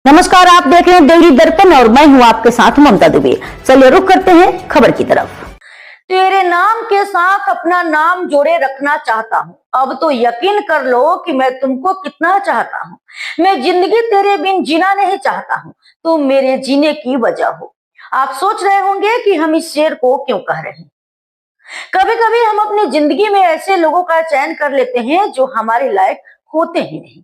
नमस्कार, आप देख रहे हैं देवरी दर्पण और मैं हूं आपके साथ ममता दुबे। चलिए रुक करते हैं खबर की तरफ। तेरे नाम के साथ अपना नाम जोड़े रखना चाहता हूं। अब तो यकीन कर लो कि मैं तुमको कितना चाहता हूं। मैं जिंदगी तेरे बिन जीना नहीं चाहता हूं। तुम मेरे जीने की वजह हो। आप सोच रहे होंगे कि हम इस शेर को क्यों कह रहे हैं। कभी कभी हम अपनी जिंदगी में ऐसे लोगों का चयन कर लेते हैं जो हमारे लायक होते ही नहीं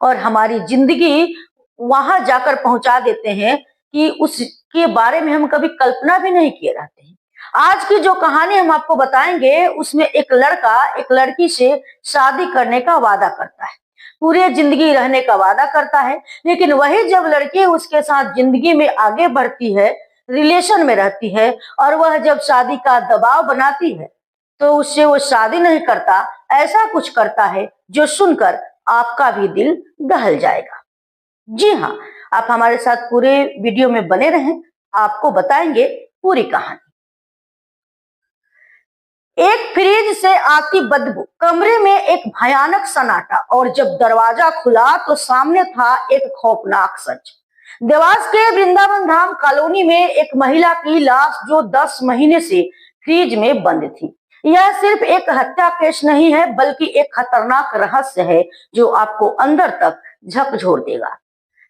और हमारी जिंदगी वहां जाकर पहुंचा देते हैं कि उसके बारे में हम कभी कल्पना भी नहीं किए रहते हैं। आज की जो कहानी हम आपको बताएंगे उसमें एक लड़का एक लड़की से शादी करने का वादा करता है, पूरे जिंदगी रहने का वादा करता है। लेकिन वही जब लड़की उसके साथ जिंदगी में आगे बढ़ती है, रिलेशन में रहती है और वह जब शादी का दबाव बनाती है तो उससे वो शादी नहीं करता, ऐसा कुछ करता है जो सुनकर आपका भी दिल दहल जाएगा। जी हाँ, आप हमारे साथ पूरे वीडियो में बने रहें, आपको बताएंगे पूरी कहानी। एक फ्रिज से आती बदबू, कमरे में एक भयानक सन्नाटा और जब दरवाजा खुला तो सामने था एक खौफनाक सच। देवास के वृंदावन धाम कॉलोनी में एक महिला की लाश जो 10 महीने से फ्रिज में बंद थी। यह सिर्फ एक हत्या केस नहीं है बल्कि एक खतरनाक रहस्य है जो आपको अंदर तक झकझोर देगा।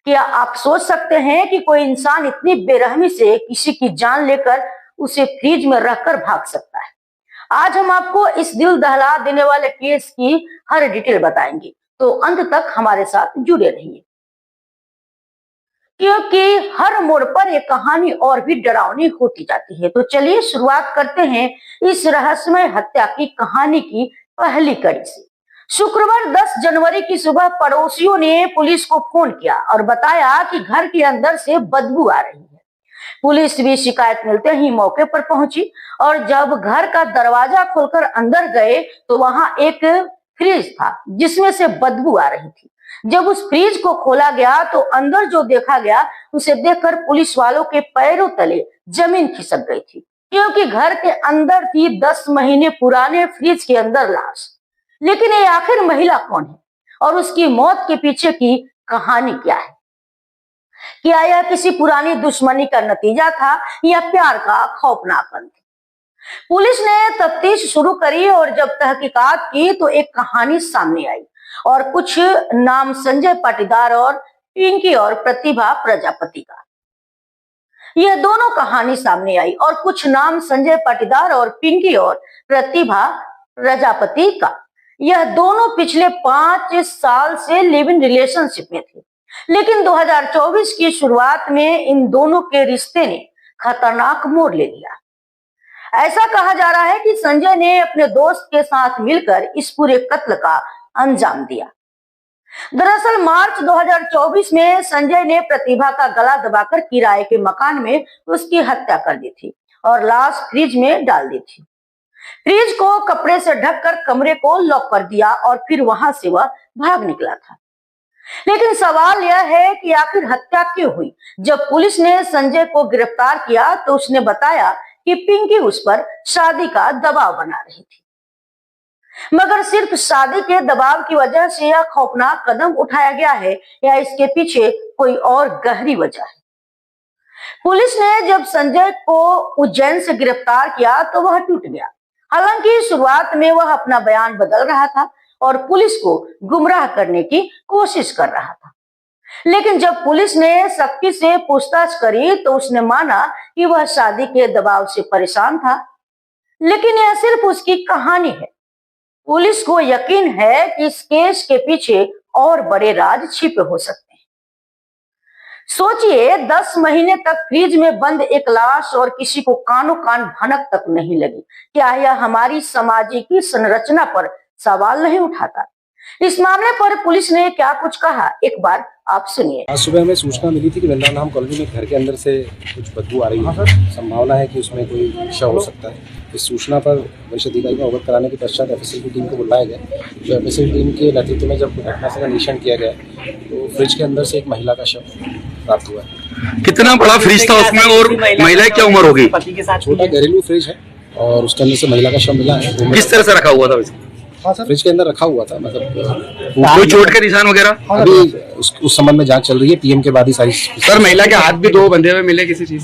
क्या आप सोच सकते हैं कि कोई इंसान इतनी बेरहमी से किसी की जान लेकर उसे फ्रिज में रखकर भाग सकता है? आज हम आपको इस दिल दहला देने वाले केस की हर डिटेल बताएंगे, तो अंत तक हमारे साथ जुड़े रहिए क्योंकि हर मोड़ पर यह कहानी और भी डरावनी होती जाती है। तो चलिए शुरुआत करते हैं इस रहस्यमय हत्या की कहानी की पहली कड़ी से। शुक्रवार 10 जनवरी की सुबह पड़ोसियों ने पुलिस को फोन किया और बताया कि घर के अंदर से बदबू आ रही है। पुलिस भी शिकायत मिलते ही मौके पर पहुंची और जब घर का दरवाजा खोलकर अंदर गए तो वहां एक फ्रिज था जिसमें से बदबू आ रही थी। जब उस फ्रिज को खोला गया तो अंदर जो देखा गया उसे देखकर पुलिस वालों के पैरों तले जमीन खिसक गई थी, क्योंकि घर के अंदर थी 10 महीने पुराने फ्रिज के अंदर लाश। लेकिन ये आखिर महिला कौन है और उसकी मौत के पीछे की कहानी क्या है? क्या यह किसी पुरानी दुश्मनी का नतीजा था या प्यार का खौफनाक अंत? पुलिस ने तफ्तीश शुरू करी और जब तहकीकात की तो एक कहानी सामने आई और कुछ नाम संजय पाटीदार और पिंकी और प्रतिभा प्रजापति का। यह दोनों कहानी सामने आई और कुछ नाम संजय पाटीदार और पिंकी और प्रतिभा प्रजापति का। यह दोनों पिछले 5 साल से लिव इन रिलेशनशिप में थे, लेकिन 2024 की शुरुआत में इन दोनों के रिश्ते ने खतरनाक मोड़ ले लिया। ऐसा कहा जा रहा है कि संजय ने अपने दोस्त के साथ मिलकर इस पूरे कत्ल का अंजाम दिया। दरअसल मार्च 2024 में संजय ने प्रतिभा का गला दबाकर किराए के मकान में उसकी हत्या कर दी थी और लाश फ्रिज में डाल दी थी। फ्रिज को कपड़े से ढककर कमरे को लॉक कर दिया और फिर वहां से वह भाग निकला था। लेकिन सवाल यह है कि आखिर हत्या क्यों हुई? जब पुलिस ने संजय को गिरफ्तार किया तो उसने बताया कि पिंकी उस पर शादी का दबाव बना रही थी, मगर सिर्फ शादी के दबाव की वजह से यह खौफनाक कदम उठाया गया है या इसके पीछे कोई और गहरी वजह है? पुलिस ने जब संजय को उज्जैन से गिरफ्तार किया तो वह टूट गया। हालांकि शुरुआत में वह अपना बयान बदल रहा था और पुलिस को गुमराह करने की कोशिश कर रहा था। लेकिन जब पुलिस ने सख्ती से पूछताछ करी तो उसने माना कि वह शादी के दबाव से परेशान था। लेकिन यह सिर्फ उसकी कहानी है। पुलिस को यकीन है कि इस केस के पीछे और बड़े राज छिपे हो सकते हैं। सोचिए, 10 महीने तक फ्रिज में बंद एक लाश और किसी को कानों कान भनक तक नहीं लगी। क्या यह हमारी सामाजिक संरचना पर सवाल नहीं उठाता? इस मामले पर पुलिस ने क्या कुछ कहा, एक बार आप सुनिए। आज सुबह हमें सूचना मिली थी कि वृंदावन धाम कॉलोनी में घर के अंदर से कुछ बदबू आ रही है। संभावना है कि उसमें कोई नशा हो सकता है। इस सूचना पर वरिष्ठ अधिकारी को अवगत कराने के पश्चात एफएसएल की टीम को बुलाया गया। जो एफएसएल टीम के नेतृत्व में जब घटनास्थल का निरीक्षण किया गया तो फ्रिज के अंदर से एक महिला का शव प्राप्त हुआ है। कितना बड़ा फ्रिज था उसमें और महिला की क्या उम्र होगी? छोटा घरेलू फ्रिज है और उसके अंदर से महिला का शव मिला है। किस तरह से रखा हुआ था? हाँ सर। फ्रिज के अंदर रखा हुआ था, मतलब कोई चोट के निशान वगैरह? अभी उस संबंध में जांच चल रही है। पीएम के बाद ही सारी सर महिला के हाथ भी 2 बंधे हुए मिले किसी चीज?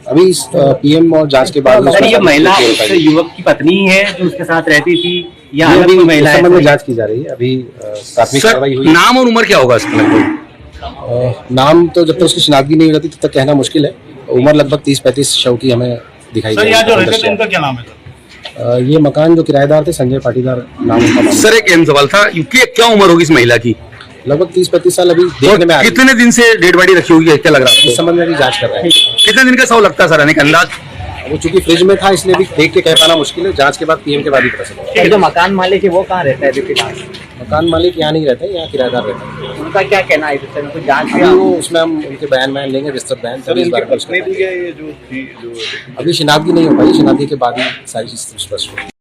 अभी इस पीएम और जांच के बाद सर, ये महिला उस युवक की पत्नी है जो उसके साथ रहती थी या अलग अभी कोई इस महिला संबंध में है? जांच की जा रही है। अभी प्राथमिक सर कार्रवाई हुई। नाम और उम्र क्या होगा इसमें? नाम तो जब तक उसकी शिनाख्त नहीं हो जाती तब तक कहना मुश्किल है। उम्र लगभग 30-35 शव की हमें दिखाई दे रही है। जो रहते थे उनका क्या नाम है सर? ये मकान जो किराएदार थे, संजय पाटीदार नाम उनका नाम है। सर एक अहम सवाल था, ये क्या उम्र होगी इस महिला की? लगभग 30-35 साल अभी देखने में आ रही है। कितने दिन से डेड बॉडी रखी हुई है, क्या लग रहा है इस आपको? संबंध में भी जांच कर रहे हैं। कितने दिन का शव लगता है सर, आने का अंदाज? वो चूंकि फ्रिज में था इसलिए भी देख के कह पाना मुश्किल है। जांच के बाद पीएम के बाद ही पता चलेगा। सर, जो मकान मालिक है वो कहाँ रहता है अभी फिलहाल? मकान मालिक यहाँ नहीं रहते, यहाँ किराएदार रहते हैं। उनका क्या कहना है इस विषय में? कोई जांच अभी वो उसमें हम उनके बयान लेंगे, विस्तृत बयान, तभी इस बारे में कुछ बताएंगे। अभी शिनाख्त नहीं हो पाई, शिनाख्ती के बाद ही सारी चीज स्पष्ट होगी।